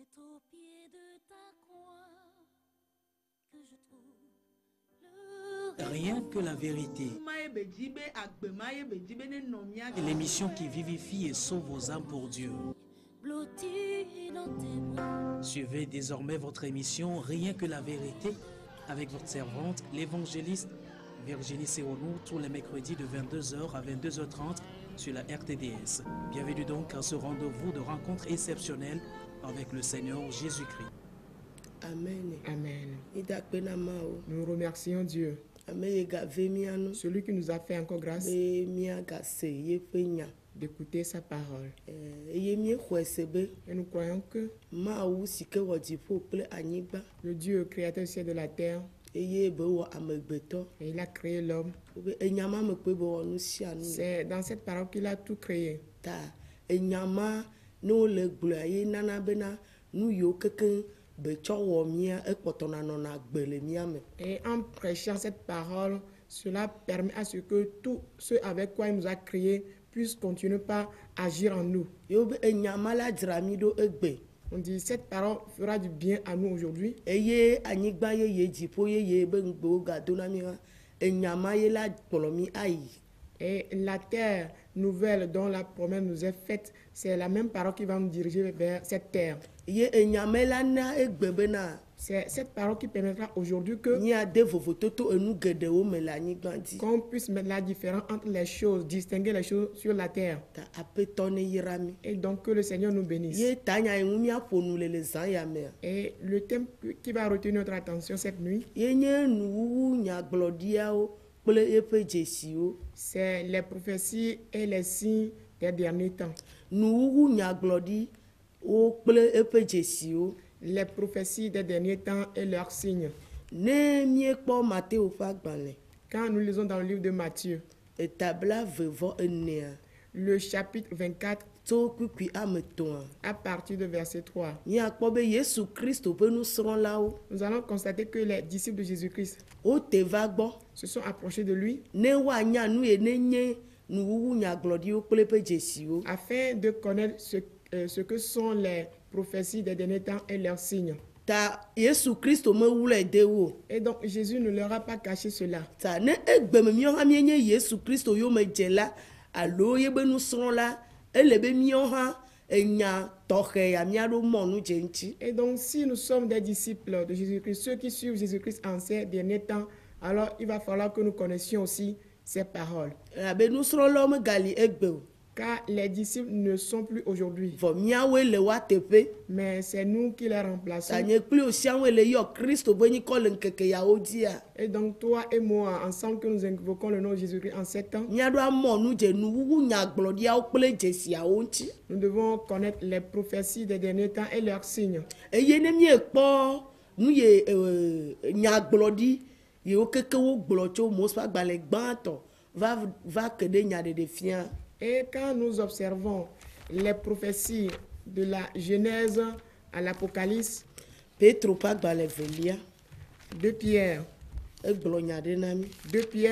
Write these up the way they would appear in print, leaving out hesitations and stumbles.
C'est au pied de ta croix que je trouve Rien que la vérité. L'émission qui vivifie et sauve vos âmes pour Dieu. blotti dans tes bras. Suivez désormais votre émission Rien que la vérité avec votre servante, l'évangéliste Virginie Seonou, tous les mercredis de 22h à 22h30 sur la RTDS. Bienvenue donc à ce rendez-vous de rencontre exceptionnelle avec le Seigneur Jésus-Christ. Amen. Amen. Nous Nous remercions Dieu, celui qui nous a fait encore grâce d'écouter sa parole. Et nous croyons que le Dieu créateur du ciel et de la terre, et il a créé l'homme. C'est dans cette parole qu'il a tout créé. Et en prêchant cette parole, cela permet à ce que tout ce avec quoi il nous a créés puisse continuer par agir en nous. On dit cette parole fera du bien à nous aujourd'hui. Et la terre nouvelle dont la promesse nous est faite, c'est la même parole qui va nous diriger vers cette terre. C'est cette parole qui permettra aujourd'hui que qu'on puisse mettre la différence entre les choses, distinguer les choses sur la terre. Et donc que le Seigneur nous bénisse. Et le thème qui va retenir notre attention cette nuit, c'est les prophéties et les signes des derniers temps. Les prophéties des derniers temps et leurs signes. Quand nous lisons dans le livre de Matthieu, le chapitre 24, à partir de verset 3, nous allons constater que les disciples de Jésus-Christ se sont approchés de lui afin de connaître ce que sont les prophéties des derniers temps et leurs signes. Et donc Jésus ne leur a pas caché cela. Et donc si nous sommes des disciples de Jésus-Christ, ceux qui suivent Jésus-Christ en ces derniers temps, alors il va falloir que nous connaissions aussi ces paroles. Car les disciples ne sont plus aujourd'hui, mais c'est nous qui les remplaçons. Et donc toi et moi, ensemble que nous invoquons le nom de Jésus-Christ en ces temps, nous devons connaître les prophéties des derniers temps et leurs signes. Et quand nous observons les prophéties de la Genèse à l'Apocalypse, 2 Pierre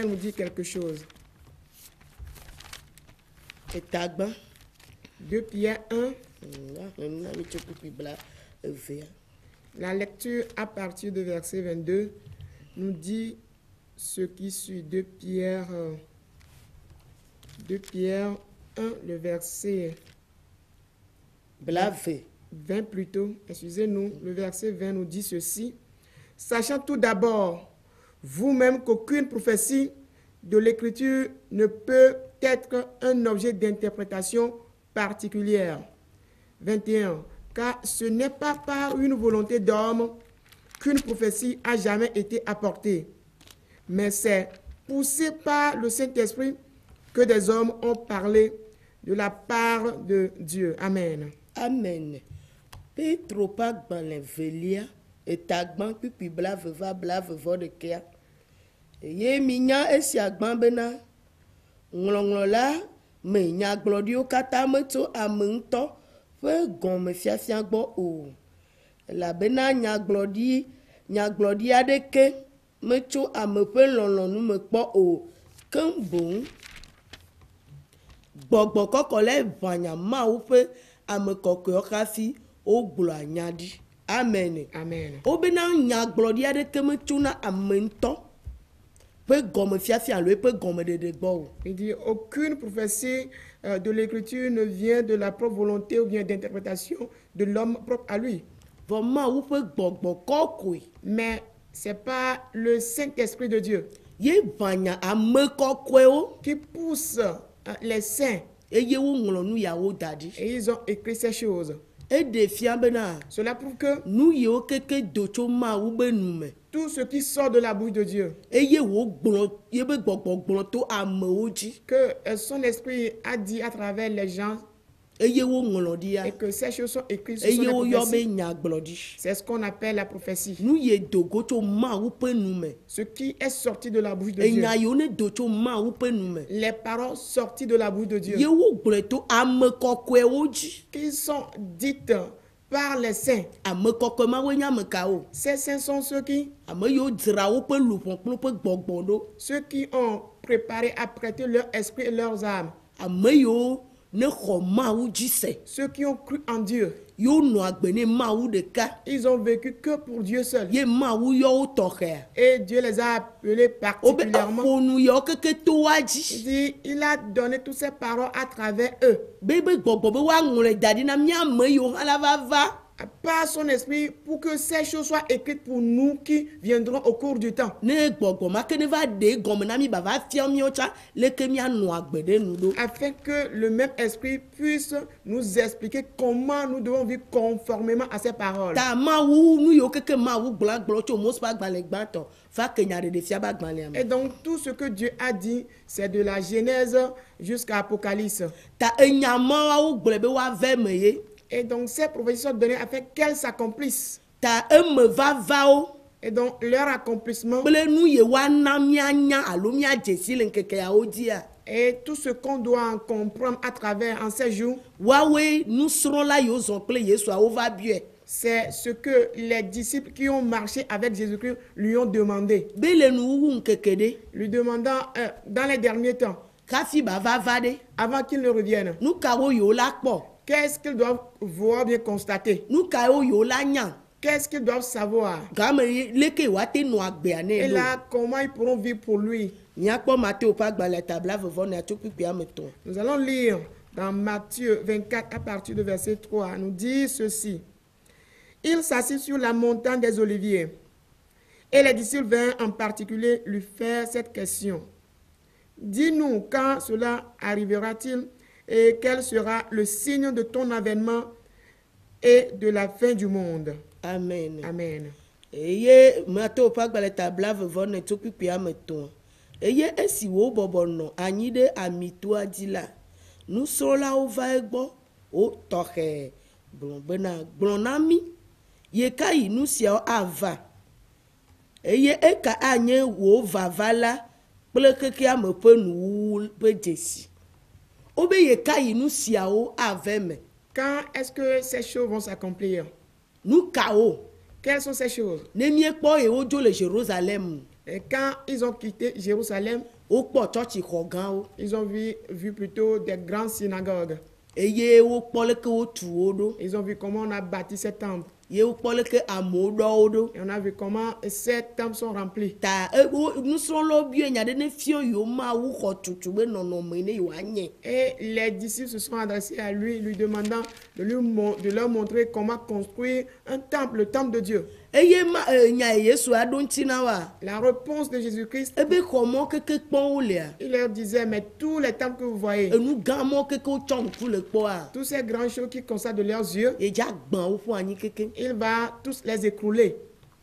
nous dit quelque chose. 2 Pierre 1, la lecture à partir de verset 22 nous dit ce qui suit. 2 Pierre 1, le verset 20 plutôt, excusez-nous, le verset 20 nous dit ceci. Sachant tout d'abord, vous-même qu'aucune prophétie de l'Écriture ne peut être un objet d'interprétation particulière. 21. Car ce n'est pas par une volonté d'homme qu'une prophétie a jamais été apportée, mais c'est poussé par le Saint-Esprit que des hommes ont parlé de la part de Dieu. Amen. Amen. Petro pak banlevelia etagban pipi blaveva de kea. Ye minya esi agban bena nglonglo la me nyagblɔɖiwo katã metso ame ŋutɔ ƒe gɔmefiafia gbɔ o. Elabena nyagblɔɖi aɖeke metso ame ƒe lɔlɔ̃nu me kpɔ o, ke boŋ gbɔgbɔ kɔkɔ le ʋanya Mawu ƒe ame kɔkɔewo hafi o gblɔ anya ɖi. Amen. Amen. O bena nyagblɔɖi aɖeke metso na ame ŋutɔ ƒe gɔmefiafia alo eƒe gɔmeɖeɖe gbɔ o. Il dit aucune prophétie de l'écriture ne vient de la propre volonté ou bien d'interprétation de l'homme propre à lui. Vɔ Mawu ƒe gbɔgbɔ kɔkɔe. Mais c'est pas le Saint-Esprit de Dieu Ye ʋanya ame kɔkɔewo qui pousse les saints eye woŋlɔ nu yawo da ɖi. et ils ont écrit ces choses. Eɖe fia bena Cela prouve que nu yiwo keke do tso Mawu be nu me tout ce qui sort de la bouche de Dieu, eye wògblɔ yebe gbɔgbɔ gblɔ to amewo dzi que son esprit a dit à travers les gens eye woŋlɔ ɖia et que ces choses sont écrites sur eye les woyɔ be prophéties. nyagblɔɖi. C'est ce qu'on appelle la prophétie. Nu ye dogo tso Mawu ƒe nu me. Ce qui est sorti de la bouche de Dieu. Enya yiwo ne do tso Mawu ƒe nu me. Les paroles sorties de la bouche de Dieu. Ye wogblɔe to ame kɔkɔewo dzi. Qui sont dites par les saints. Ame kɔkɔe ma woe nye ame kawo. Ces saints sont ceux qui Ame yiwo dzra woƒe luʋɔ kple woƒe gbɔgbɔ ɖo. ceux qui ont préparé à prêter leur esprit et leurs âmes. Ame yiwo ne xɔ Mawu dzi se. Ceux qui ont cru en Dieu. Yewo nɔ agbe ne Mawu ɖeka. Ils ont vécu que pour Dieu seul. Ye Mawu yɔ wo tɔxɛa. Et Dieu les a appelés Wobe particulièrement. eƒo nu yawo keke to wa Il dzi. dit, il a donné toutes ces paroles à travers eux. Be gbɔgbɔ be woaŋlɔe da ɖi na míame yiwo hã la va va. Par son esprit pour que ces choses soient écrites pour nous qui viendront au cours du temps. Ne gbɔgbɔ ma ke ne va ɖe gɔme na mi bava fia míawo tsã leke míanɔ agbe ɖe nu ɖo. Afin que le même esprit puisse nous expliquer comment nous devons vivre conformément à ces paroles. Ta Mawu nu yiwo keke Mawu gblɔ tso Mose ƒe agbalẽ gbãtɔ va ke nya ɖeɖe fia be agbalẽa me. Et donc tout ce que Dieu a dit, c'est de la Genèse jusqu'à Apocalypse. Ta enya mawo gblɔe be woave me ye. Et donc ces prophéties sont données afin qu'elles s'accomplissent. Ta eme vavawo Et donc leur accomplissement kple nu ye woana míanya alo míadze si le ŋkekeawo dzia. et tout ce qu'on doit comprendre à travers en ces jours, Woawoe nusrɔ̃la yiwo zɔ kple Yesua wova biɔe. c'est ce que les disciples qui ont marché avec Jésus-Christ lui ont demandé. Be le nuwuwu ŋkeke ɖe Lui demandant dans les derniers temps, kafi bava va ɖe. avant qu'il ne revienne, Nu kawo yiwo la kpɔ. qu'est-ce qu'ils doivent voir bien constater? Nu kawo yiwo la nya. Qu'est-ce qu'ils doivent savoir? Game leke woate nɔ agbea ne Et lo. là, comment ils pourront vivre pour lui? Míakpɔ Matthieu ƒe agbalẽ tabla vevɔ ne atso kpikpia me tɔn. Nous allons lire dans Matthieu 24 à partir du verset 3. Nous dit ceci. Il s'assit sur la montagne des Oliviers. Et les disciples vinrent en particulier lui faire cette question. Dis-nous quand cela arrivera-t-il et quel sera le signe de ton avènement et de la fin du monde. Amen. Amen. Eye Matthieu ƒe agbalẽ tabla vevɔ ne tso kpikpia me tɔn. Eye esi wo bɔbɔ nɔ anyi ɖe amitoa dzi la, nusrɔ̃lawo va egbɔ, wo tɔxɛ gblɔ bena gblɔ na mí, ye ka yi nu siawo ava, eye eka anye wò vava la kple xexea me ƒe nuwuwu ƒe dzesi. Wobe ye ka yi nu siawo ave me. Quand est-ce que ces choses vont s'accomplir? Nu kawo Quelles sont ces choses? ne míekpɔ ye wodzo le Jérusalem, Et quand ils ont quitté Jérusalem, wokpɔ tsɔtsixɔ gãwo, ils ont vu plutôt des grandes synagogues. eye wokpɔ leke wotu wo ɖo, Ils ont vu comment on a bâti ces temples. ye wokpɔ leke amewo ɖɔ wo ɖo. Et on a vu comment ces temples sont remplis. Ta nusrɔ̃lawo biɔ nya ɖe ne fio yewo Mawu xɔ tutu be nɔnɔme ne yewoanye. Et les disciples se sont adressés à lui, lui demandant de leur montrer comment construire un temple, le temple de Dieu. Eye nya ye Yesua ɖo ŋuti na wa. La réponse de Jésus-Christ, Ebe xɔ mɔ keke kpɔm wolea. il leur disait, mais tous les temples que vous voyez, Enu gã mɔ keke wotsɔ ŋku le kpɔa. tous ces grands choses qui constatent de leurs yeux, Yedza gbã wo ƒu anyi keke. il va tous les écrouler.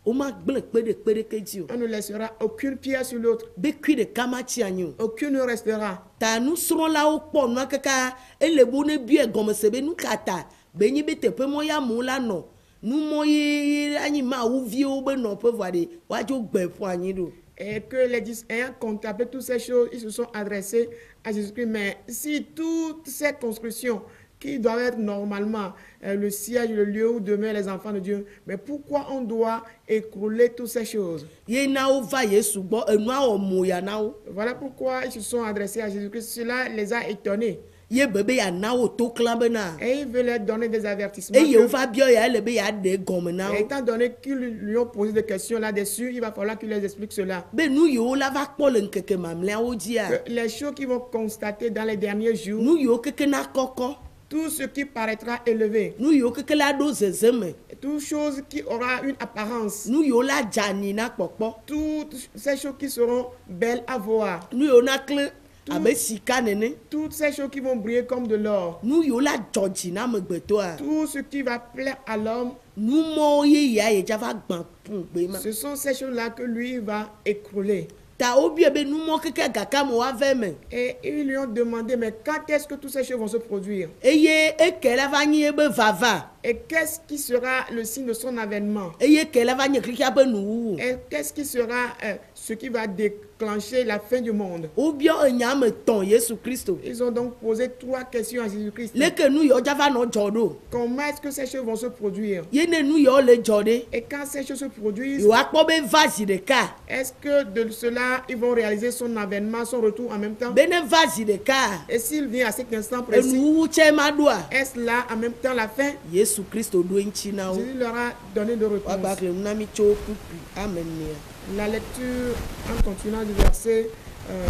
Woma gblẽ kpe ɖeke dzi o. On ne laissera aucune pierre sur l'autre. Be kui ɖeka ma tsi anyi o. Aucune ne restera. Ta nusrɔ̃lawo kpɔ nua kaka ele bo ne biɔe gɔmese be nu ka ta benyi be teƒe mɔ ya amewo la nɔ. Numɔ ye anyi Mawu viwo be nɔƒe vɔ ɖe woadzo gbɛ ƒu anyi ɖo. Et que les disciples ayant contemplé toutes ces choses, ils se sont adressés à Jésus-Christ. Mais si toutes ces constructions qui doivent être normalement le siège, le lieu où demeurent les enfants de Dieu, mais pourquoi on doit écrouler toutes ces choses? Ye na wo va Yesu gbɔ enua wɔ moya na wo. Voilà pourquoi ils se sont adressés à Jésus-Christ. Cela les a étonnés. ye bebe ya na wo to clan bena Et il veut leur donner des avertissements. e ye que- va bio ya le be ya de gomme na Et wo étant donné qu'ils lui ont posé des questions là-dessus, il va falloir qu'il leur explique cela. be nu yo la va kpɔ le nkeke mamlea wo dzi a Que les choses qu'ils vont constater dans les derniers jours, nu yo keke na kɔkɔ tout ce qui paraîtra élevé, nu yo keke la ɖo zeze me toute chose qui aura une apparence, nu yo la dzani na kpɔkpɔ toutes ces choses qui seront belles à voir, nu yo na kle abe sika nene toutes ces choses qui vont briller comme de l'or, nu yo la dzɔ dzi na amegbetɔa tout ce qui va plaire à l'homme, nu mɔwo yeyea ye dza va gbã gbe ma ce sont ces choses-là que lui va écrouler. ta wo bie be nu mɔ keke gaka me wa ve me Et ils lui ont demandé, mais quand est-ce que toutes ces choses vont se produire? eye eke la va nyi ye be vava Et qu'est-ce qui sera le signe de son avènement? eye eke la va nye klikia be nuwuwu Et qu'est-ce qui sera ce qui va déclencher la fin du monde? wo bia enya me tɔn yesu kristo Ils ont donc posé 3 questions à Jésus-Christ. leke nu yɔ dza va nɔ dzɔ ɖo Comment est-ce que ces choses vont se produire? ye ne nu yɔ le dzɔ ɖe Et quand ces choses se produisent, yewo akpɔ be va zi ɖeka est-ce que de cela, ils vont réaliser son avènement, son retour en même temps? be ne va zi ɖeka Et s'il vient à cet instant précis, enuwuwu tse ma ɖoa est-ce là en même temps la fin? yesu kristo ɖo eŋuti na wo Jésus leur a donné de wagba réponse. xlẽ nu na mi tso kuku amenea La lecture en continuant du verset 4.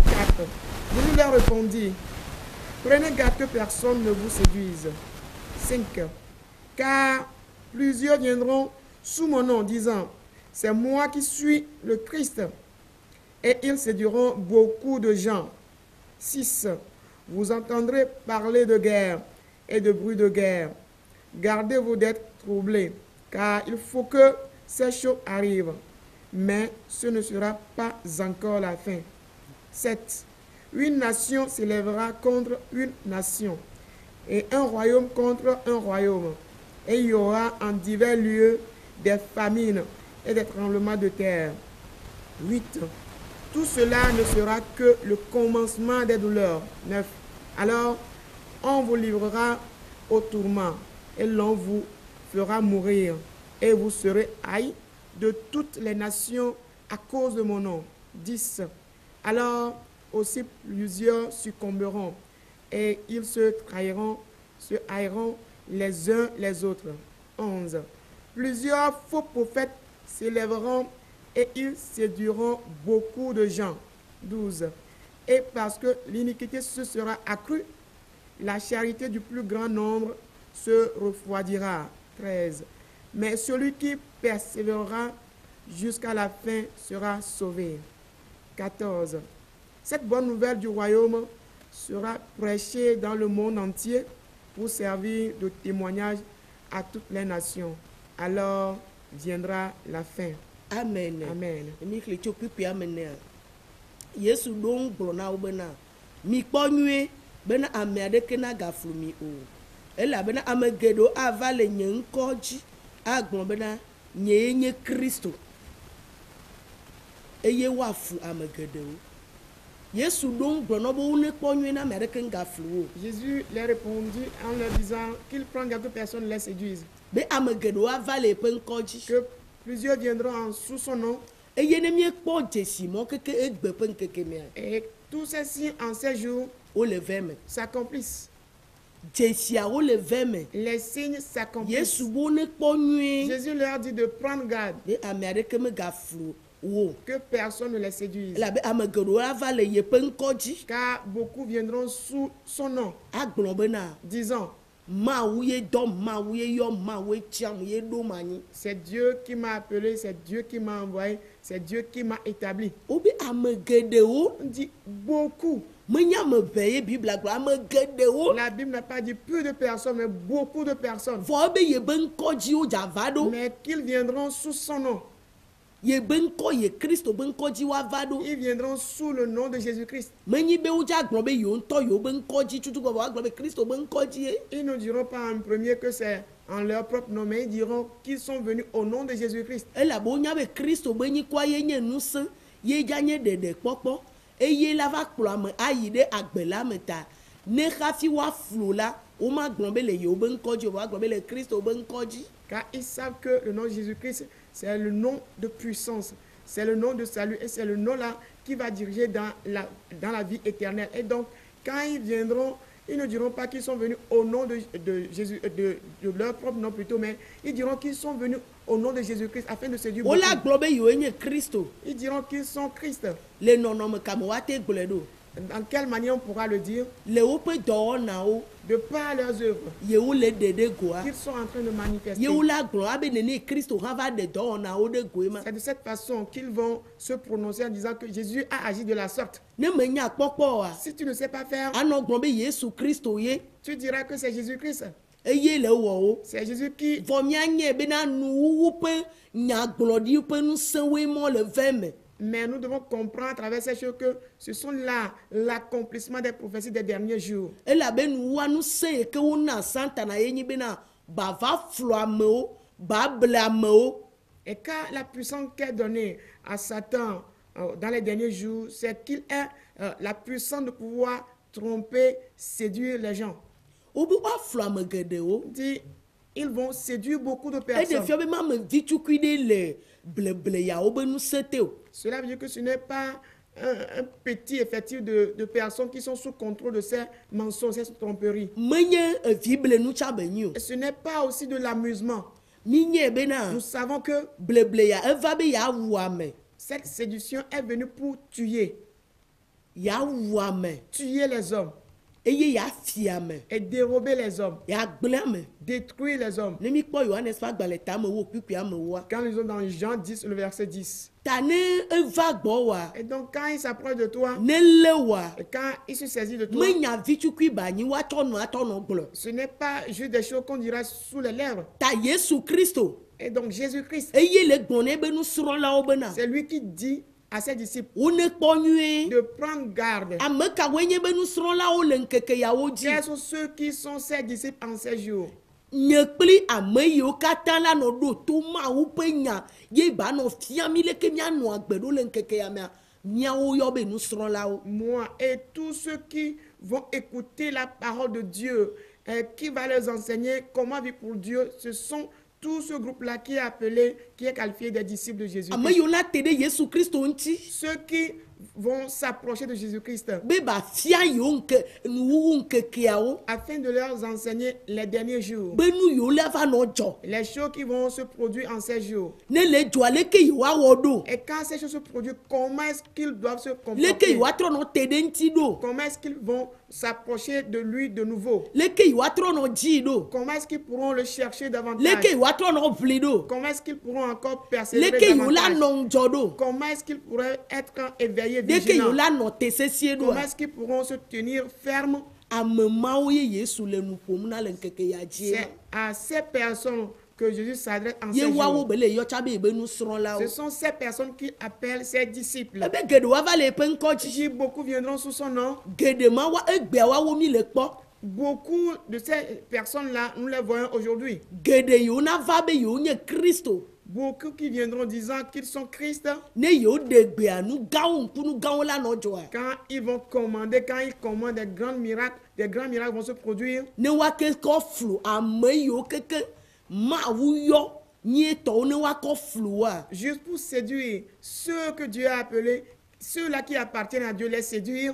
Jésus leur répondit, prenez garde que personne ne vous séduise. 5. Car plusieurs viendront sous mon nom disant, c'est moi qui suis le Christ. Et ils séduiront beaucoup de gens. 6. Vous entendrez parler de guerre et de bruit de guerre. Gardez-vous d'être troublés, car il faut que ces choses arrivent. Mais ce ne sera pas encore la fin. 7. Une nation s'élèvera contre une nation, et un royaume contre un royaume. Et il y aura en divers lieux des famines et des tremblements de terre. 8. Tout cela ne sera que le commencement des douleurs. 9. Alors, on vous livrera au tourment, et l'on vous fera mourir, et vous serez haïs de toutes les nations à cause de mon nom. 10. Alors aussi plusieurs succomberont, et ils se trahiront, se haïront les uns les autres. 11. Plusieurs faux prophètes s'élèveront, et ils séduiront beaucoup de gens. 12. Et parce que l'iniquité se sera accrue, la charité du plus grand nombre se refroidira. 13. Mais celui qui persévérera jusqu'à la fin sera sauvé. 14. Cette bonne nouvelle du royaume sera prêchée dans le monde entier pour servir de témoignage à toutes les nations. Alors viendra la fin. amen Amen. mi xlẽ tso kpikpi amenea yesu ɖo ŋu gblɔ na wo bena mikpɔ nyuie bena ame aɖeke na gaflu mi o elabena ame geɖewo ava le nye ŋkɔ dzi agblɔ bena nyee nye kristo eye woaflu ame geɖewo yesu ɖo ŋu gblɔ na wo be wonekpɔ nyuie na ame aɖeke ŋgaflu o Jésus leur répondit en leur disant qu'il prend garde que personne ne les séduise, be ame geɖewo ava le eƒe ŋkɔ dzi que plusieurs viendront sous son nom, eye ne miekpɔ dzesi mɔ keke egbe ƒe ŋkeke mea et tous ces signes en ces jours wole ve me s'accomplissent. dzesiawo le ve me Les signes s'accomplissent. yesu be wonekpɔ nyuie Jésus leur dit de prendre garde be ame aɖeke megaflu wo que personne ne les séduise, elabe ame geɖewo ava le yeƒe ŋkɔ dzi car beaucoup viendront sous son nom, agblɔ bena disant, mawu ye dɔm mawu ye yɔm mawu ye tiam ye ɖom anyi c'est Dieu qui m'a appelé, c'est Dieu qui m'a envoyé, c'est Dieu qui m'a établi. wobe ame geɖewo On dit beaucoup. menye ame ʋɛ ye bibla gblɔ ame geɖewo La Bible n'a pas dit peu de personnes, mais beaucoup de personnes. vɔ ebe yebe ŋkɔ dziwo dzava ɖo Mais qu'ils viendront sous son nom. yebe ŋkɔ ye kristo be ŋkɔ dzi woava ɖo Ils viendront sous le nom de Jésus-Christ. menyi be wodza gblɔ be yewo ŋutɔ yewo be ŋkɔ dzi tutu gbɔ woagblɔ be kristo be ŋkɔ dzi ye Ils ne diront pas en premier que c'est en leur propre nom, mais ils diront qu'ils sont venus au nom de Jésus-Christ. elabe wonya be kristo be nyikɔa ye nye ŋusẽ ye dza nye ɖeɖekpɔkpɔ eye la va kplɔ ame ayi ɖe agbe la me ta ne hafi woaflu la womagblɔ be le yewo be ŋkɔ dzi o woagblɔ be le kristo be ŋkɔ dzi Car ils savent que le nom de Jésus-Christ, c'est le nom de puissance, c'est le nom de salut et c'est le nom là qui va diriger dans la vie éternelle. Et donc, quand ils viendront Ils ne diront pas qu'ils sont venus au nom de Jésus, de leur propre nom plutôt, mais ils diront qu'ils sont venus au nom de Jésus-Christ afin de séduire beaucoup. Wola gblɔ be yewoe nye Kristo. Ils diront qu'ils sont Christ. Le nɔnɔme kame woate gblɔe ɖo. Dans quelle manière on pourra le dire? Le woƒe dɔwɔnawo De par leurs œuvres yewo le ɖeɖe goa. qu'ils sont en train de manifester. Yewo la gblɔ abe nene Kristo hã va ɖe dɔwɔnawo ɖe goe ma. C'est de cette façon qu'ils vont se prononcer en disant que Jésus a agi de la sorte. Ne menya kpɔkpɔ oa, Si tu ne sais pas faire, anɔ gblɔ be Yesu Kristo ye tu diras que c'est Jésus-Christ. eye le wɔ wo. C'est Jésus qui... Vɔ mianye bena nuwuwu ƒe nyagblɔɖi ƒe ŋusẽwoe mɔ le ve me. Mais nous devons comprendre à travers ces choses que ce sont là l'accomplissement des prophéties des derniers jours. Elabe nuwua ŋusẽ yi ke wona Santana ye nyi bena bava flɔ amewo, ba ble amewo. Et quand la puissance qu'est donnée à Satan dans les derniers jours, c'est qu'il ait la puissance de pouvoir tromper, séduire les gens. Wobe woaflɔ ame geɖewo. Dit, ils vont séduire beaucoup de Eɖe personnes. fia be mamevi tukui ɖe le blebleyawo be ŋusẽ te o. Cela veut dire que ce n'est pas un petit effectif de personnes qui sont sous contrôle de ces mensonges, ces tromperies. Menye evi blenu tsa be nyi o. Et ce n'est pas aussi de l'amusement. Minye bena Nous savons que blebleya eva be yawu ame, cette séduction est venue pour tuer yawu ame, les hommes eye yafi ame, et dérober les hommes, yagble ame. détruire les hommes. Ne mi kpɔ Yohanes ƒe agbalẽ tame wo kpikpi amewoa. Quand nous sommes dans Jean 10, le verset 10. Ta ne eva gbɔ wa, Et donc, quand il s'approche de toi, ne le wa, et quand il se saisit de toi, menya vi tukui ba nyi woatsɔ nɔ gblɔ. ce n'est pas juste des choses qu'on dira sous les lèvres. Ta Yesu Kristo, Et donc, Jésus-Christ, eye le gbɔ ne be nusrɔ̃lawo bena c'est lui qui dit à ses disciples wo ne kpɔ nyuie. de prendre garde. Ame kawoe nye be nusrɔ̃lawo le ŋkeke yawo dzi. Quels sont ceux qui sont ses disciples en ces jours? Nye kpli ame yiwo katã la nɔ ɖo to Mawu ƒe nya ye ba nɔ fia mi leke mianɔ agbe ɖo le ŋkeke ya mea, miawo yɔ be nusrɔ̃lawo. Moi et tous ceux qui vont écouter la parole de Dieu, qui va les enseigner comment vivre pour Dieu, ce sont tout ce groupe-là qui est appelé, qui est qualifié des disciples de Jésus. Ame yiwo la te ɖe Yesu Kristo ŋuti Ceux qui vont s'approcher de Jésus-Christ be ba fia yiwo nuwuwu ŋkekeawo afin de leur enseigner les derniers jours, be nu yiwo la va nɔ dzɔ. les choses qui vont se produire en ces jours. Ne le dzɔa leke yiwo awɔ ɖo, Et quand ces choses se produisent, comment est-ce qu'ils doivent se leke comporter? yiwo atrɔ nɔ te ɖe ŋuti ɖo, Comment est-ce qu'ils vont s'approcher de lui de nouveau? leke yiwo atrɔ nɔ dzi ɖo, Comment est-ce qu'ils pourront le chercher davantage? leke yiwo atrɔ nɔ ʋli ɖo, Comment est-ce qu'ils pourront encore persévérer leke yiwo la davantage? nɔ ŋdzɔ ɖo, Comment est-ce qu'ils pourraient être éveillés, leke yiwo vigilants? la nɔ te sesie Comment ɖoa. est-ce qu'ils pourront se tenir fermes? Ame mawo ye Yesu le nu ƒom na le ŋkeke ya dzi. C'est à ces personnes que Jésus s'adresse en ces Ye woawo jours. be le yɔ tsa be yebe nusrɔ̃lawo. Ce sont ces personnes qui appellent ses disciples. Ebe geɖewoa va le eƒe ŋkɔ dzi. Si beaucoup viendront sous son nom, Geɖe ma wa egbeawo mi le kpɔ. beaucoup de ces personnes-là, nous les voyons aujourd'hui. Geɖe yiwo na va be yewo nye Kristo. Beaucoup qui viendront disant qu'ils sont Christ. Ne yewo ɖe gbea nu gãwo ŋkunu gãwo la nɔ dzɔa. Quand ils vont commander, quand ils commandent des grands miracles vont se produire. Ne woake kɔ flu ame yiwo keke Mawu yɔ nyietɔwo ne woakɔ flua. Juste pour séduire ceux que Dieu a appelés, ceux-là qui appartiennent à Dieu, les séduire.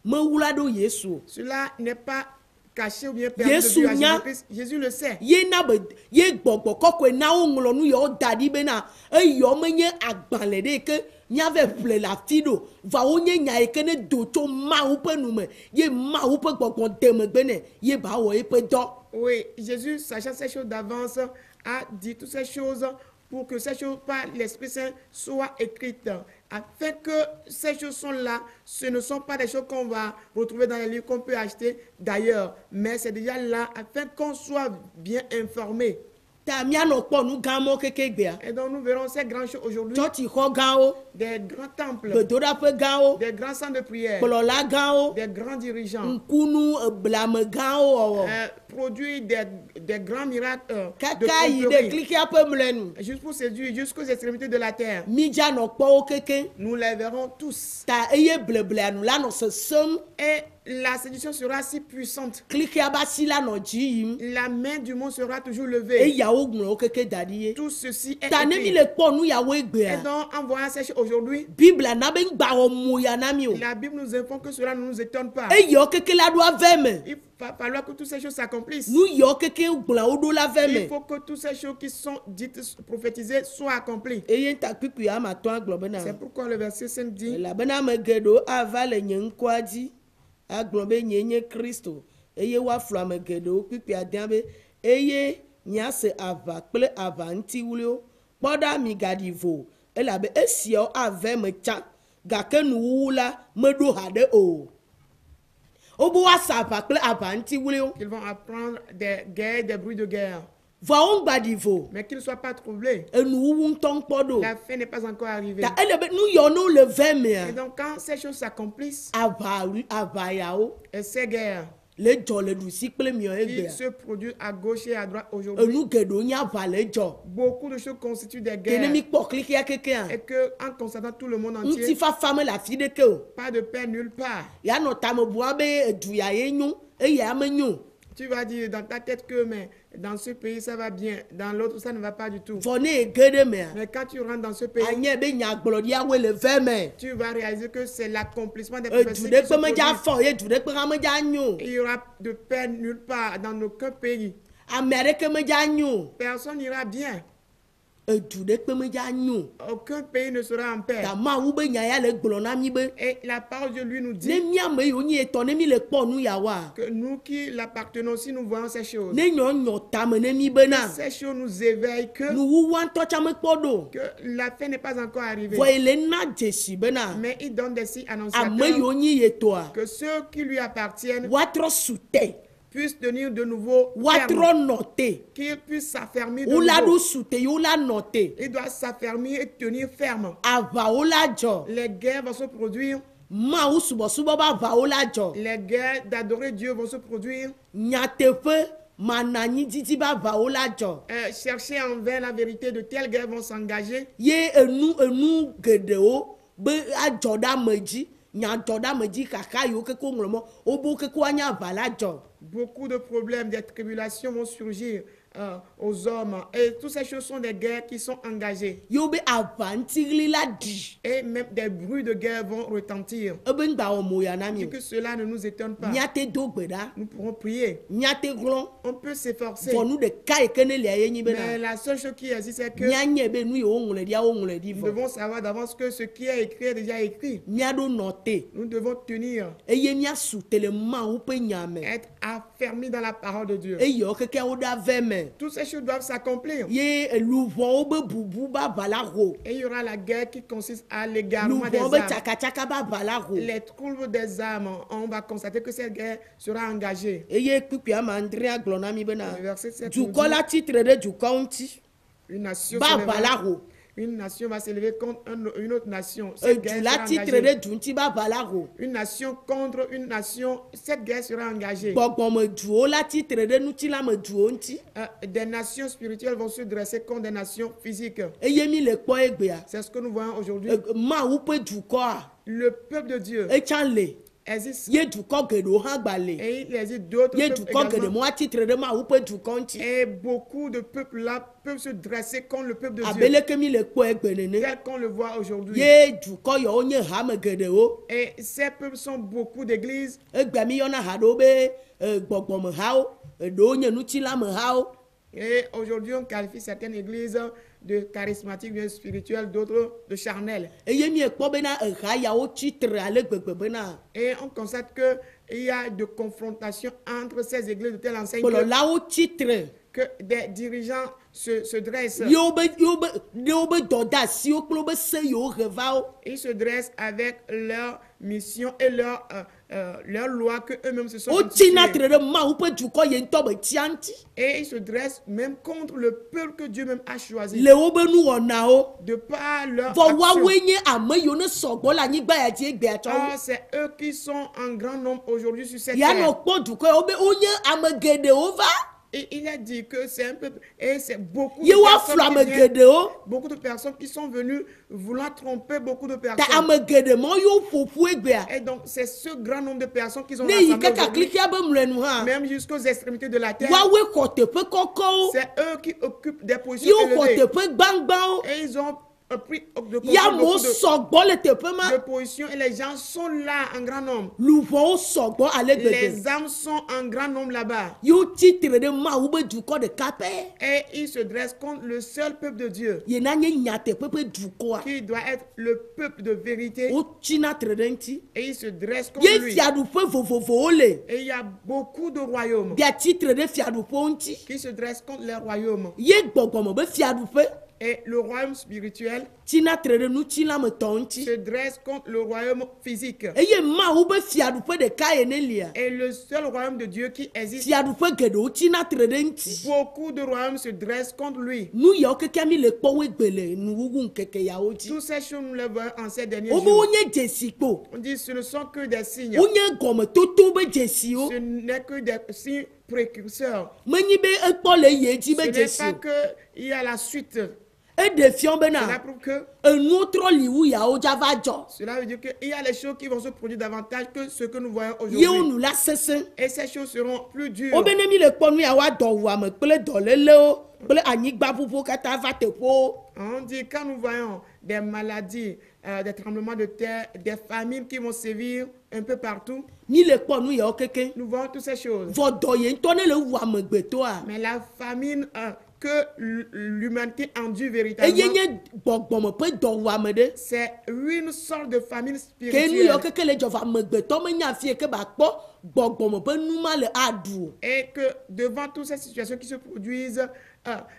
Mewu la ɖo Yesu. Cela n'est pas caché ou bien perdu de Yesu Dieu à nya. Jésus-Christ. Jésus le sait. Ye na be ye gbɔgbɔ kɔkɔe na wo ŋlɔ nu yawo da ɖi bena eyɔ menye agbalẽ ɖe yi ke miave ƒle le afi ɖo va wonye nya yi ke ne do tso Mawu ƒe nu me ye Mawu ƒe gbɔgbɔ de megbe nɛ ye ba wɔ yeƒe dɔ. Oui, Jésus, sachant ces choses d'avance, a dit toutes ces choses pour que ces choses par l'Esprit Saint soient écrites. Afin que ces choses sont là, ce ne sont pas des choses qu'on va retrouver dans les livres qu'on peut acheter d'ailleurs, mais c'est déjà là afin qu'on soit bien informé. Ta mianɔ kpɔ nu gã mɔ keke gbea. Et donc nous verrons ces grandes choses aujourd'hui, Tsɔtsixɔ gãwo, des grands temples, gbedoɖaƒe gãwo, des grands centres de prière, kplɔla gãwo, des grands dirigeants, ŋkunu blame gãwo wɔwɔ. produire des grands miracles de Kaka yi ɖe tromperie, klikia ƒe mlɔenu. juste pour séduire jusqu'aux extrémités de la terre. Midza nɔ kpɔwo keke. Nous les verrons tous. Ta eye bleblea nu la nɔ sesẽm. Et la séduction sera si puissante. Cliquez à bas la no dzi. La main du monde sera toujours Et levée. yawo gblɔ keke da ɖi ye. Tout ceci est Ta ne mi écrit. le kpɔ nu yawo Et egbea. donc, en voyant ces choses aujourd'hui, Bible na be ŋgba wɔ mo ya na mi o. la Bible nous informe que cela ne nous étonne pas. E yawo keke la ɖo ave me. Il va falloir que toutes ces choses s'accomplissent. Nu yawo keke gblɔ wo ɖo la ave Il me. faut que toutes ces choses qui sont dites, prophétisées, soient accomplies. Eye ta kpikpi ama tɔ agblɔ bena. C'est pourquoi le verset 5 dit, Elabena ame geɖewo ava le nye ŋkɔa dzi agblɔ be nye nye Kristo eye woaflɔ ame geɖewo kpikpia dia be eye miase aʋa kple aʋaŋutiwuliwo kpɔ ɖa migaɖi vo elabe esiawo ave me tsã gake nuwuwu la meɖo haɖe o. Wobe woasa aʋa kple aʋaŋutiwuliwo qu'ils vont apprendre des guerres, des bruits de guerre, vɔa wo ŋgbaɖi vo mais qu'ils ne soient pas troublés. enuwuwu ŋutɔ ŋkpɔ ɖo. La fin n'est pas encore arrivée. Ta ele be nu yawo ne wole ve Et mea donc, quand ces choses s'accomplissent, aʋayawo et ces guerres le dzɔ le ɖusi kple miɔ qui egbea. se produisent à gauche et à droite aujourd'hui, Enu geɖewo nye aʋa le dzɔ. beaucoup de choses constituent des Ke ne guerres. mi kpɔ klikea kekea. Et que, en constatant tout le monde entier, Ŋutifafa me le afi ɖeke o. pas de paix nulle part. Ya nɔ tame bua be edu ya ye nyo eye ame nyo. Tu vas dire dans ta tête que mais dans ce pays ça va bien, dans l'autre ça ne va pas du tout. Vɔ ne ye ge ɖe mea. Mais quand tu rentres dans ce pays, Anye be nyagblɔɖiawoe le ve me. tu vas réaliser que c'est l'accomplissement des Edu prophéties ɖe qui se kpe medza produisent. fɔ ye du ɖe kpe hã medza nyo. Il y aura de paix nulle part dans aucun pays. Ame aɖeke medza nyo. Personne n'ira bien. Edu ɖe kpe medza nyo. Aucun pays ne sera en paix. Ta Mawu be nya ya le gblɔ na mi be Et la parole de lui nous ne dit miame yiwo nye etɔ ne mi le kpɔ nu yawoa. que nous qui l'appartenons, si nous voyons ces choses, Ne nyɔ tame ne mi bena. ces choses nous éveillent que, Nuwuwua ŋutɔ tsa mekpɔ ɖo. que la fin n'est pas encore arrivée. Vɔ ele na dzesi bena Mais il donne des signes ame annonciateurs yiwo nye yetɔa que ceux qui lui appartiennent woatrɔ su te. puissent tenir de nouveau Woatrɔ ferme, nɔ te. qu'ils puissent s'affermir de Wola ɖo nouveau. su te ye wola nɔ te. Ils doivent s'affermir et tenir ferme. Aʋawo la dzɔ. Les guerres vont se produire, Mawu subɔsubɔ be aʋawo la dzɔ. les guerres d'adorer Dieu vont se produire. Nyateƒe mananyi didi be aʋawo la dzɔ. Chercher en vain la vérité, de telles guerres vont s'engager. Ye enu geɖewo be adzɔ ɖe ame dzi. Nyadzɔ ɖe ame dzi kaka yiwo keke woŋlɔ mɔ wobe wo keke woanye aʋa la dzɔ. Beaucoup de problèmes, des tribulations vont surgir aux hommes. Et toutes ces choses sont des guerres qui sont engagées. Yewo be aʋa ŋutiɣli la ɖi. Et même des bruits de guerre vont retentir. Ebe ŋgba wɔ mo ya na mi Et o. que cela ne nous étonne pas. Miate do gbe ɖa. Nous pourrons prier. Miate ɣlɔ. On peut s'efforcer. Vɔ nu ɖeka yi ke ne lia ye nyi Mais bena. la seule chose qui existe, c'est que Mianye be nu yiwo ŋlɔ ɖia woŋlɔ ɖi nous vɔ. devons savoir d'avance que ce qui est écrit est déjà écrit. Miaɖo nɔ te. Nous devons tenir, Eye miasu te le Mawu ƒe nya me. être affermis dans la parole de Dieu. Eyiwo keke wo ɖe ave me. Toutes ces choses doivent s'accomplir. Ye luʋɔwo be bubu be aʋa la ho. Et il y aura la guerre qui consiste à l'égarement des Luʋɔwo be âmes. tsakatsaka be aʋa la ho. Les troubles des âmes, on va constater que cette guerre sera engagée. Eye kpikpia ma Andrea gblɔ na mi bena. Le verset 7 nous Dukɔ la dit, tsitre ɖe dukɔ ŋuti. une nation, Be se aʋa la lèvera- ho. une nation va s'élever contre une autre nation. Cette Edu guerre la sera tsitre engagée. ɖe du ŋuti be aʋa la ho. Une nation contre une nation, cette guerre sera engagée. Gbɔgbɔmeduwo la tsitre ɖe ŋutilã me duwo ŋuti. Des nations spirituelles vont se dresser contre des nations physiques. Eye mi le kpɔ egbea. C'est ce que nous voyons aujourd'hui. Mawu ƒe dukɔa Le peuple de Dieu etsã le. existe Ye dukɔ geɖewo hã gba le. et il existe d'autres Ye peuples dukɔ geɖe également. mo atsitre ɖe Mawu ƒe dukɔ ŋuti. Et beaucoup de peuples là peuvent se dresser contre le peuple de Dieu. Abeleke mi le kpɔ egbe nene. Tel qu'on le voit aujourd'hui. Ye dukɔ yawo nye hame geɖewo. Et ces peuples sont beaucoup d'églises. Egbea mi yɔna ha ɖewo be gbɔgbɔmehawo. Eɖewo nye ŋutilãmehawo. Et aujourd'hui, on qualifie certaines églises de charismatiques, de spirituelles, d'autres de charnelles. Eye mi ekpɔ bena eha yawo tsitre ale gbegbe bena Et on constate qu'il y a de confrontations entre ces églises de telle enseigne kplɔlawo tsitre. que des dirigeants se dressent. Yewo be dɔdeasiwo kple wobe se yiwo he va wo. Ils se dressent avec leur mission et leur loi que eux-mêmes se sont Wotsina institués. tre ɖe Mawu ƒe dukɔ ye ŋutɔ be tia ŋuti. Et ils se dressent même contre le peuple que Dieu même a choisi. Le wobe nuwɔnawo. De par leur Vɔ action. woawoe nye ame yiwo ne sɔgbɔ le anyigba ya dzi egbea tsɔ Or, wo. c'est eux qui sont en grand nombre aujourd'hui sur cette Ya terre. nɔ kpɔ dukɔ ya wobe wonye ame geɖewo va. Et il a dit que c'est un peuple, et c'est beaucoup Ye wa de personnes flamme qui viennent, gede o. beaucoup de personnes qui sont venues vouloir tromper beaucoup de Ta personnes. ame gede mo yo ƒoƒu egbea. Et donc, c'est ce grand nombre de personnes qui sont Ne yi rassemblées kaka aujourd'hui, klikia be mlenu ha. même jusqu'aux extrémités de la terre. Wawe xɔ teƒe kɔkɔwo. C'est eux qui occupent des positions Yewo xɔ élevées. teƒe gbangbawo. Et ils ont pris de Yamewo beaucoup sɔgbɔ le teƒe ma. de positions et les gens sont là en grand nombre. Luvɔwo sɔgbɔ ale gbegbe. Les âmes sont en grand nombre là-bas. Yewo tsitre ɖe Mawu be dukɔ ɖeka pɛ. Et ils se dressent contre le seul peuple de Dieu, Yena nye nyateƒe ƒe dukɔa. qui doit être le peuple de vérité. Wotsina tre ɖe ŋuti. Et ils se dressent contre Ye lui. fiaɖuƒe vovovowo le. Et il y a beaucoup de royaumes Bia tsitre ɖe fiaɖuƒewo ŋuti. qui se dressent contre les royaumes. Ye gbɔgbɔme be fiaɖuƒe Et le royaume spirituel tsina tre ɖe nutsilametɔ ŋuti. se dresse contre le royaume physique. Eye Mawu be fiaɖuƒe ɖeka ye ne lia. Et le seul royaume de Dieu qui existe, Fiaɖuƒe geɖewo tsina tre ɖe ŋuti. beaucoup de royaumes se dressent contre lui. Nu yawo keke mi le kpɔwo egbe le nuwuwu ŋkeke yawo dzi. Toutes ces choses, nous les voyons en ces derniers Wobe jours. wonye dzesi kpo. On dit ce ne sont que des signes. Wonye gɔmetoto be dzesiwo. Ce n'est que des signes précurseurs. Menyi be ekpɔ le ye dzi Ce be n'est dzesi pas o. qu'il y a la suite. Eɖe fiɔ Cela bena prouve que enuwo trɔ li wu yawo dzava dzɔ. cela veut dire qu'il y a les choses qui vont se produire davantage que ce que nous voyons Yewo aujourd'hui. nu la sesẽ. Et ces choses seront plus dures. Wobe ne mi le kpɔ nu yawo adɔwuame kple dɔlélewo kple anyigba ƒuƒo katã va teƒewo. On dit quand nous voyons des maladies, des tremblements de terre, des famines qui vont sévir un peu partout, Mi le kpɔ nu yawo keke. nous voyons toutes ces choses. Vɔ dɔ ye ŋutɔ ne le wu amegbetɔa. Mais la famine que l'humanité endure Eye véritablement, nye gbɔgbɔme ƒe dɔwuame ɖe. c'est une sorte de famine Ke nu yawo spirituelle. keke le dzɔ va amegbetɔ menya fie ke ba kpɔ gbɔgbɔme ƒe nu ma le aɖu o. Et que devant toutes ces situations qui se produisent,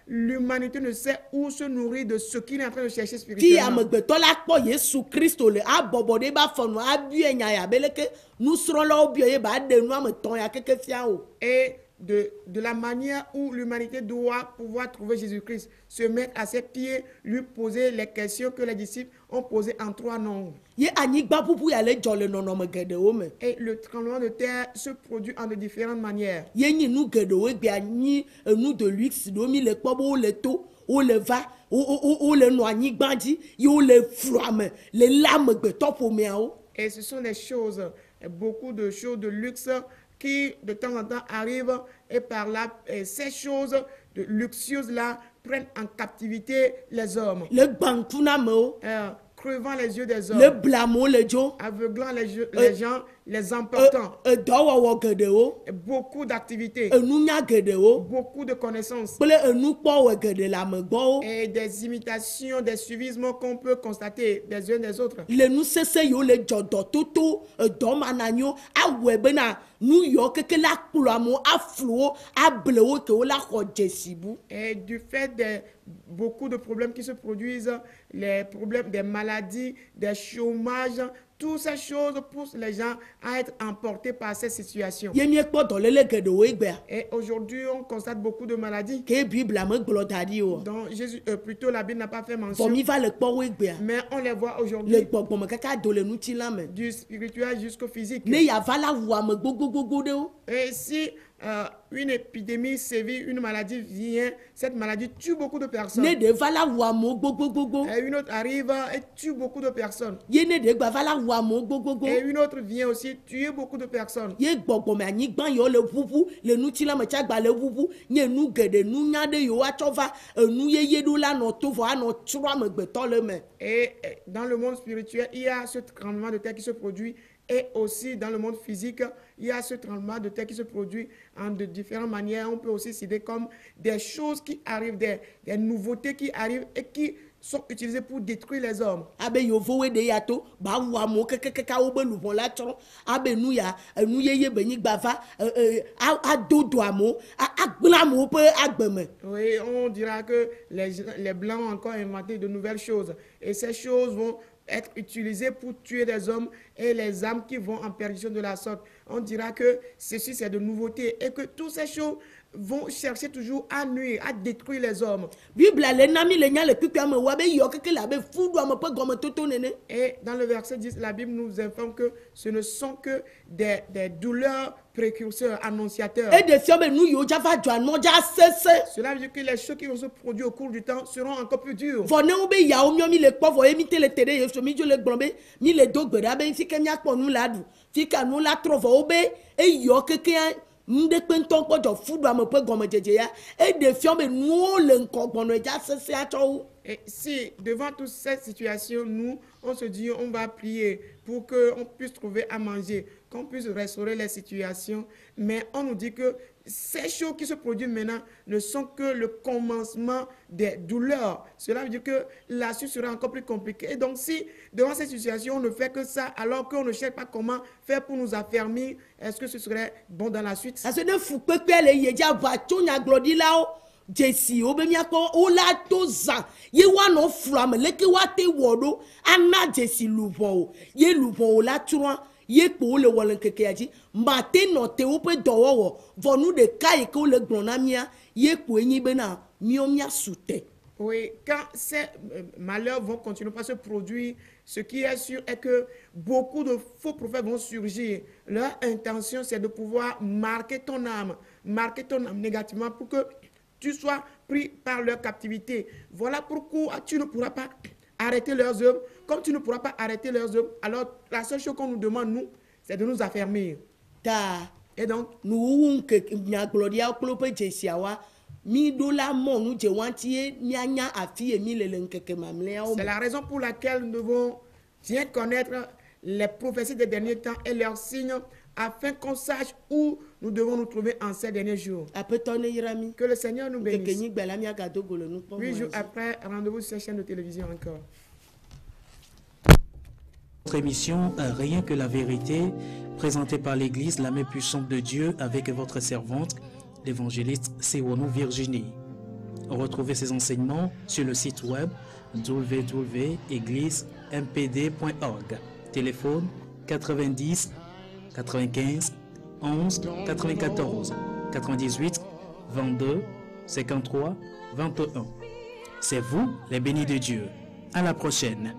l'humanité ne sait où se nourrir de ce qu'il est en train de chercher Ti spirituellement. amegbetɔ la kpɔ Yesu Kristo le abɔbɔ ɖe ba fɔ nu abue nya ya be leke nusrɔ̃lawo bia ye ba ɖe nu ame tɔ̃ ya keke fia o. Et de la manière où l'humanité doit pouvoir trouver Jésus-Christ, se mettre à ses pieds, lui poser les questions que les disciples ont posées en 3 noms. Ye anyigba ƒuƒu ya le dzɔ le nɔnɔme geɖewo me. Et le tremblement de terre se produit en de différentes manières. Ye nyi nu geɖewo gbea nyi enu de luxe ɖewo mi le kpɔ be wole to wole va wole nɔ anyigba dzi ye wole flua me le lé amegbetɔ ƒomeawo. Et ce sont des choses, beaucoup de choses de luxe qui de temps en temps arrivent et par là, ces choses de luxueuses-là prennent en captivité les hommes, Le gbaŋkunamewo crevant les yeux des le hommes, blamewo le dzo. aveuglant les gens, les emportant. Edɔwɔwɔ geɖewo. Beaucoup d'activités, Enunya geɖewo. beaucoup de connaissances Kple enukpɔwɔ geɖe le amegbɔwo. et des imitations, des suivismes qu'on peut constater des uns des autres. Le nusese yiwo le dzɔdɔtoto edɔmananyiwo awɔe bena nu yiwo keke la kplɔ amewo aflu wo able wo ke wo la xɔ dzesibu. Et du fait de beaucoup de problèmes qui se produisent, les problèmes des maladies, des chômages, toutes ces choses poussent les gens à être emportés par ces situations. Ye miekpɔ dɔléle geɖewo egbea. Et aujourd'hui, on constate beaucoup de maladies Ke Biblia megblɔ da ɖi o. dont Jésus, plutôt la Bible n'a pas fait Vɔ mention, mi va le kpɔ wo egbea. mais on les voit Le aujourd'hui gbɔgbɔme kaka do le ŋuti la me. du spirituel jusqu'au physique. Ne yava la wu ame gbogbogbogbo ɖewo. Et si une épidémie sévit, une maladie vient, cette maladie tue beaucoup de personnes. Ne ɖe va la wu amewo gbogbogbogbo. Et une autre arrive et tue beaucoup de personnes. Ye ne ɖe gba va la wu amewo gbogbogbò. Et une autre vient aussi tuer beaucoup de personnes. Ye gbɔgbɔme anyigba yiwo le ʋuʋu le nutsi la me tsagba le ʋuʋu nye nu geɖe nunya ɖe yiwo atsɔ va enu yeye ɖo la nɔ to vɔ anɔ tsrɔ̃ amegbetɔ le me. Et dans le monde spirituel, il y a ce tremblement de terre qui se produit. Et aussi dans le monde physique, il y a ce tremblement de terre qui se produit en de différentes manières. On peut aussi citer comme des choses qui arrivent, des nouveautés qui arrivent et qui sont utilisées pour détruire les hommes. Abe yovowoe ɖe ya to ba wu amewo kekekeka wobe luʋɔ la tsrɔ̃ abe nu ya enu yeye benyigba va adodo amewo agblẽ amewo ƒe agbeme. Oui, on dira que les Blancs ont encore inventé de nouvelles choses. Et ces choses vont être utilisées pour tuer des hommes et les âmes qui vont en perdition de la sorte. On dira que ceci, c'est de nouveautés et que toutes ces choses vont chercher toujours à nuire, à détruire les hommes. Bible le nami le nya le pipi ame wa be yo keke la be fudu ame pe gomme toto nene. Et dans le verset 10, la Bible nous informe que ce ne sont que des douleurs précurseurs, annonciateurs. Et de fiambe nous yo java jo anoja sese. Cela veut dire que les choses qui vont se produire au cours du temps seront encore plus dures. Vone obe ya o mi le kpo vo emite le tere yo so mi jo le glombe mi le dogbe da be fi ke mia kpo nu la du. Fi ka nu la trovo obe e yo keke mde penton ko jo fudu ame pe gomme jeje ya e de fiambe nous le nko gbono ja sese a cho. Et si, devant toute cette situation, nous, on se dit, on va prier pour qu'on puisse trouver à manger, qu'on puisse restaurer les situations, mais on nous dit que ces choses qui se produisent maintenant ne sont que le commencement des douleurs. Cela veut dire que la suite sera encore plus compliquée. Et donc, si, devant cette situation, on ne fait que ça, alors qu'on ne cherche pas comment faire pour nous affermir, est-ce que ce serait bon dans la suite? Ça se ne fout pas que les yeja va tonya glodi là. Jesi obemiako ola toza ye wa no flame leke wa te wodo ana jesi lubon ye lubon ola turan ye po le wolen keke aji mbate no te ope dowo vonu de kai ko le gbona mia ye po enyi bena miomia soute. Oui, quand ces malheurs vont continuer à se produire, ce qui est sûr est que beaucoup de faux prophètes vont surgir. Leur intention, c'est de pouvoir marquer ton âme négativement pour que tu sois pris par leur captivité. Voilà pourquoi tu ne pourras pas arrêter leurs œuvres. Comme tu ne pourras pas arrêter leurs œuvres, alors la seule chose qu'on nous demande, nous, c'est de nous affermir. Et donc, nous, gloria clope jesiawa, mi do la mon nous je wantie mianya afi emi le lenkeke mamlea. C'est la raison pour laquelle nous devons bien connaître les prophéties des derniers temps et leurs signes, afin qu'on sache où nous devons nous trouver en ces derniers jours. Que le Seigneur nous bénisse. 8 jours après, rendez-vous sur cette chaîne de télévision encore. Notre émission Rien que la vérité, présentée par l'Église, la main puissante de Dieu, avec votre servante, l'évangéliste Sewonou Virginie. Retrouvez ces enseignements sur le site web www.égliseMPD.org. Téléphone 90 95 11 94 98 22 53 21. C'est vous les bénis de Dieu. À la prochaine.